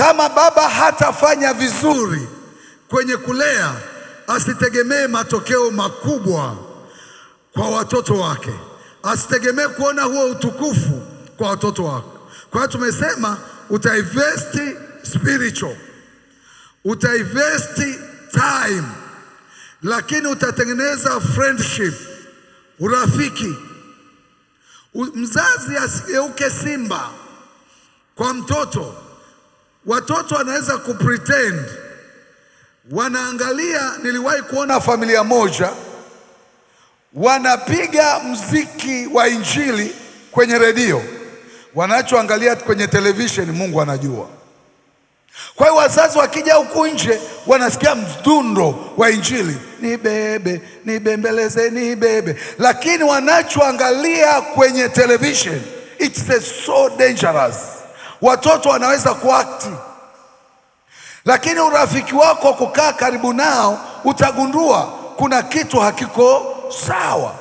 Kama baba hatafanya vizuri kwenye kulea, asitegemee matokeo makubwa kwa watoto wake, asitegemee kuona huo utukufu kwa watoto wake. Kwa hiyo tumesema utainvest spiritual, utainvest time, lakini utatengeneza friendship, urafiki. Mzazi asigeuke simba kwa mtoto. Watoto wanaweza kupretend wanaangalia. Niliwahi kuona familia moja wanapiga mziki wa injili kwenye redio, wanachoangalia kwenye television Mungu anajua. Kwa hiyo wazazi wakija huku nje wanasikia mdundo wa injili, nibebe, nibembeleze, nibebe, lakini wanachoangalia kwenye television, it's so dangerous. Watoto wanaweza kuakti, lakini urafiki wako kukaa karibu nao utagundua kuna kitu hakiko sawa.